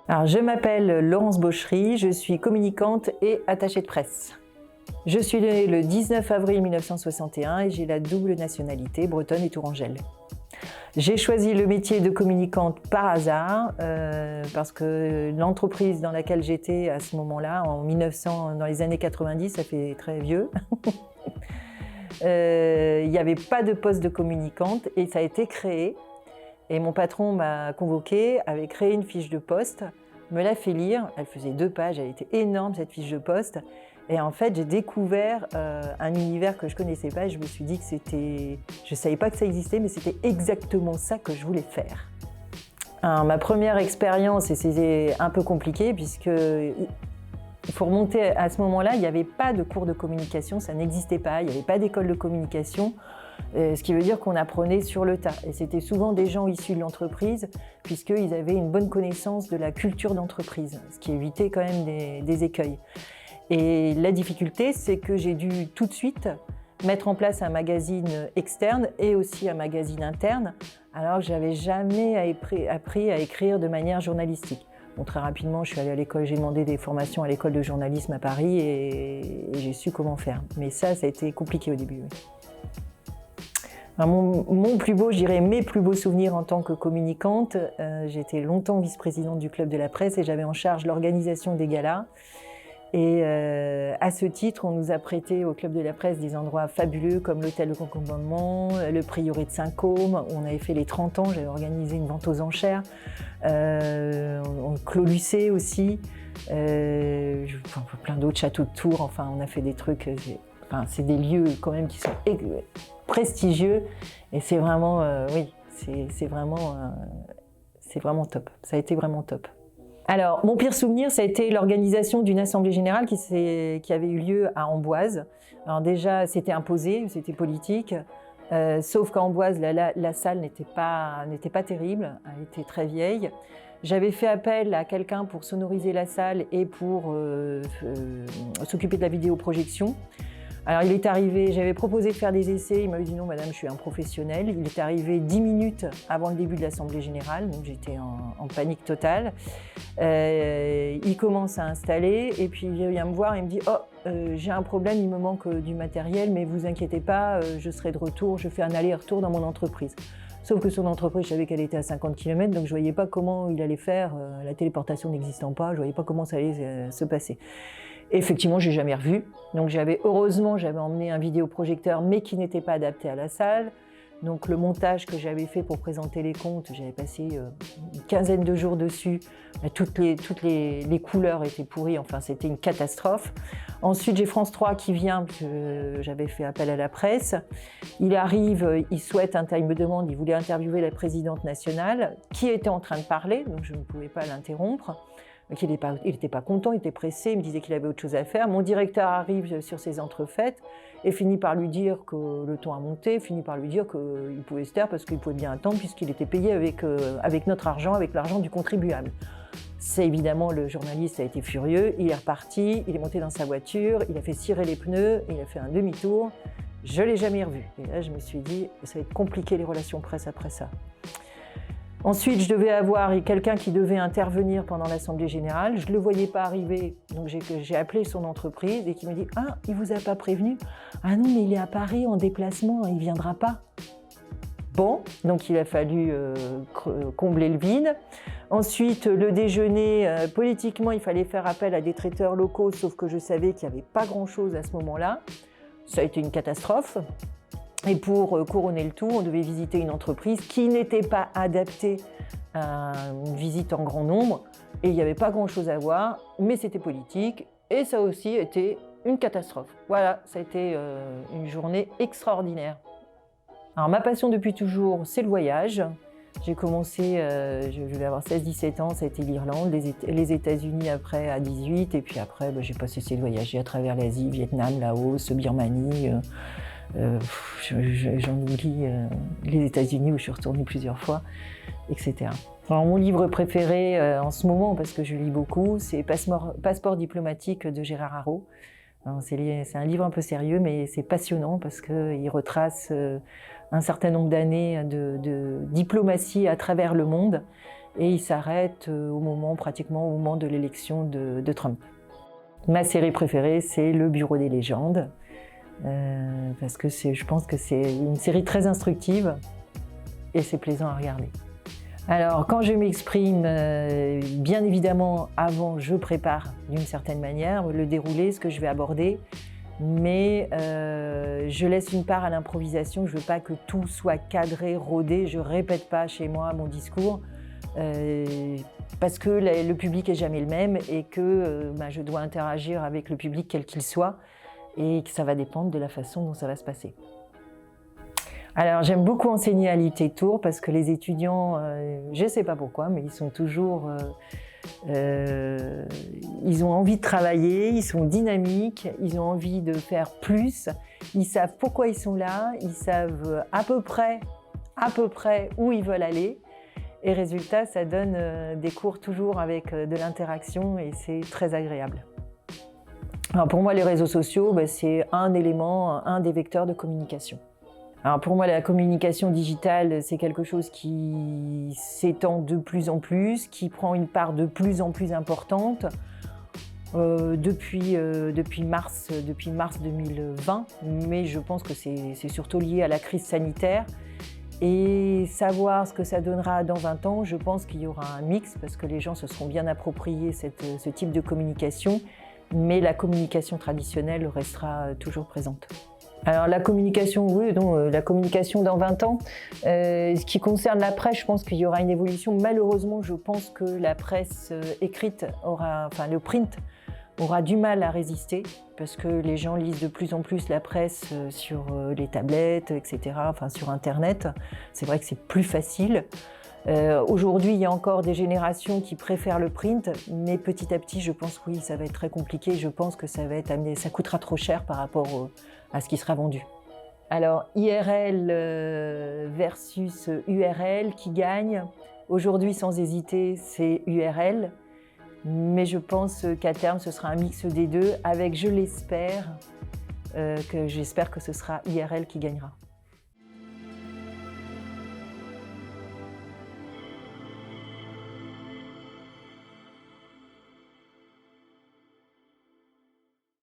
Alors, je m'appelle Laurence Bochery, je suis communicante et attachée de presse. Je suis née le 19 avril 1961 et j'ai la double nationalité bretonne et tourangelle. J'ai choisi le métier de communicante par hasard parce que l'entreprise dans laquelle j'étais à ce moment-là, dans les années 90, ça fait très vieux, il n'y avait pas de poste de communicante et ça a été créé. Et mon patron m'a convoquée, avait créé une fiche de poste, me l'a fait lire, elle faisait 2 pages, elle était énorme cette fiche de poste. Et en fait, j'ai découvert un univers que je ne connaissais pas et je me suis dit que c'était... Je ne savais pas que ça existait, mais c'était exactement ça que je voulais faire. Alors, ma première expérience, et c'était un peu compliqué puisque il faut remonter à ce moment-là, il n'y avait pas de cours de communication, ça n'existait pas, il n'y avait pas d'école de communication. Ce qui veut dire qu'on apprenait sur le tas. Et c'était souvent des gens issus de l'entreprise, puisqu'ils avaient une bonne connaissance de la culture d'entreprise, ce qui évitait quand même des écueils. Et la difficulté, c'est que j'ai dû tout de suite mettre en place un magazine externe et aussi un magazine interne, alors que je n'avais jamais appris à écrire de manière journalistique. Bon, très rapidement, je suis allée à l'école, j'ai demandé des formations à l'école de journalisme à Paris et j'ai su comment faire. Mais ça a été compliqué au début. Oui. Mon plus beau, je dirais mes plus beaux souvenirs en tant que communicante, j'ai été longtemps vice-présidente du Club de la Presse et j'avais en charge l'organisation des galas. Et à ce titre, on nous a prêté au Club de la Presse des endroits fabuleux comme l'hôtel de Concombandement, le prieuré de Saint-Côme. On avait fait les 30 ans, j'avais organisé une vente aux enchères. Clos Lucé aussi, plein d'autres châteaux de Tours. Enfin, on a fait des trucs. C'est des lieux quand même qui sont prestigieux et c'est vraiment, oui, c'est vraiment top. Ça a été vraiment top. Alors, mon pire souvenir, ça a été l'organisation d'une assemblée générale qui avait eu lieu à Amboise. Alors déjà, c'était imposé, c'était politique, sauf qu'à Amboise, la salle n'était pas terrible, elle était très vieille. J'avais fait appel à quelqu'un pour sonoriser la salle et pour s'occuper de la vidéoprojection. Alors il est arrivé, j'avais proposé de faire des essais, il m'avait dit non madame, je suis un professionnel. Il est arrivé 10 minutes avant le début de l'Assemblée générale, donc j'étais en panique totale. Il commence à installer et puis il vient me voir et me dit « Oh, j'ai un problème, il me manque du matériel, mais vous inquiétez pas, je serai de retour, je fais un aller-retour dans mon entreprise. » Sauf que son entreprise, je savais qu'elle était à 50 km, donc je ne voyais pas comment il allait faire, la téléportation n'existant pas, je ne voyais pas comment ça allait se passer. Et effectivement, je n'ai jamais revu. Donc heureusement, j'avais emmené un vidéoprojecteur, mais qui n'était pas adapté à la salle. Donc le montage que j'avais fait pour présenter les comptes, j'avais passé une quinzaine de jours dessus. Toutes les couleurs étaient pourries, enfin c'était une catastrophe. Ensuite, j'ai France 3 qui vient, j'avais fait appel à la presse. Il arrive, il me demande, il voulait interviewer la présidente nationale, qui était en train de parler, donc je ne pouvais pas l'interrompre. Il n'était pas content, il était pressé, il me disait qu'il avait autre chose à faire. Mon directeur arrive sur ses entrefaites et finit par lui dire que le ton a monté, finit par lui dire qu'il pouvait se taire parce qu'il pouvait bien attendre puisqu'il était payé avec notre argent, avec l'argent du contribuable. C'est évidemment, le journaliste a été furieux, il est reparti, il est monté dans sa voiture, il a fait cirer les pneus, il a fait un demi-tour. Je ne l'ai jamais revu. Et là, je me suis dit, ça va être compliqué les relations presse après ça. Ensuite, je devais avoir quelqu'un qui devait intervenir pendant l'Assemblée générale. Je ne le voyais pas arriver, donc j'ai appelé son entreprise et qui me dit « Ah, il ne vous a pas prévenu ? Ah non, mais il est à Paris en déplacement, il ne viendra pas. » Bon, donc il a fallu combler le vide. Ensuite, le déjeuner, politiquement, il fallait faire appel à des traiteurs locaux, sauf que je savais qu'il n'y avait pas grand-chose à ce moment-là. Ça a été une catastrophe. Et pour couronner le tout, on devait visiter une entreprise qui n'était pas adaptée à une visite en grand nombre. Et il n'y avait pas grand-chose à voir, mais c'était politique. Et ça aussi était une catastrophe. Voilà, ça a été une journée extraordinaire. Alors ma passion depuis toujours, c'est le voyage. J'ai commencé, je devais avoir 16-17 ans, ça a été l'Irlande, les États-Unis après à 18. Et puis après, j'ai pas cessé de voyager à travers l'Asie, Vietnam, Laos, Birmanie. J'en oublie les États-Unis où je suis retournée plusieurs fois, etc. Alors, mon livre préféré en ce moment, parce que je lis beaucoup, c'est Passeport diplomatique de Gérard Arrault. C'est un livre un peu sérieux, mais c'est passionnant parce qu'il retrace un certain nombre d'années de diplomatie à travers le monde. et il s'arrête pratiquement au moment de l'élection de Trump. Ma série préférée, c'est Le Bureau des légendes, parce que je pense que c'est une série très instructive et c'est plaisant à regarder. Alors, quand je m'exprime, bien évidemment, avant, je prépare d'une certaine manière le déroulé, ce que je vais aborder, mais je laisse une part à l'improvisation. Je ne veux pas que tout soit cadré, rodé. Je ne répète pas chez moi mon discours, parce que le public n'est jamais le même et que je dois interagir avec le public quel qu'il soit et que ça va dépendre de la façon dont ça va se passer. Alors j'aime beaucoup enseigner à l'IT Tours parce que les étudiants, je ne sais pas pourquoi, mais ils sont toujours... ils ont envie de travailler, ils sont dynamiques, ils ont envie de faire plus, ils savent pourquoi ils sont là, ils savent à peu près où ils veulent aller. Et résultat, ça donne des cours toujours avec de l'interaction et c'est très agréable. Alors pour moi, les réseaux sociaux, c'est un élément, un des vecteurs de communication. Alors pour moi, la communication digitale, c'est quelque chose qui s'étend de plus en plus, qui prend une part de plus en plus importante depuis mars 2020, mais je pense que c'est surtout lié à la crise sanitaire. Et savoir ce que ça donnera dans 20 ans, je pense qu'il y aura un mix parce que les gens se seront bien appropriés ce type de communication, mais la communication traditionnelle restera toujours présente. Alors la communication, oui, la communication dans 20 ans. Ce qui concerne la presse, je pense qu'il y aura une évolution. Malheureusement, je pense que la presse écrite le print aura du mal à résister parce que les gens lisent de plus en plus la presse sur les tablettes, etc., sur Internet. C'est vrai que c'est plus facile. Aujourd'hui, il y a encore des générations qui préfèrent le print, mais petit à petit, je pense que oui, ça va être très compliqué. Je pense que ça coûtera trop cher par rapport à ce qui sera vendu. Alors, IRL versus URL, qui gagne? Aujourd'hui, sans hésiter, c'est URL. Mais je pense qu'à terme, ce sera un mix des deux, avec, j'espère que ce sera IRL qui gagnera.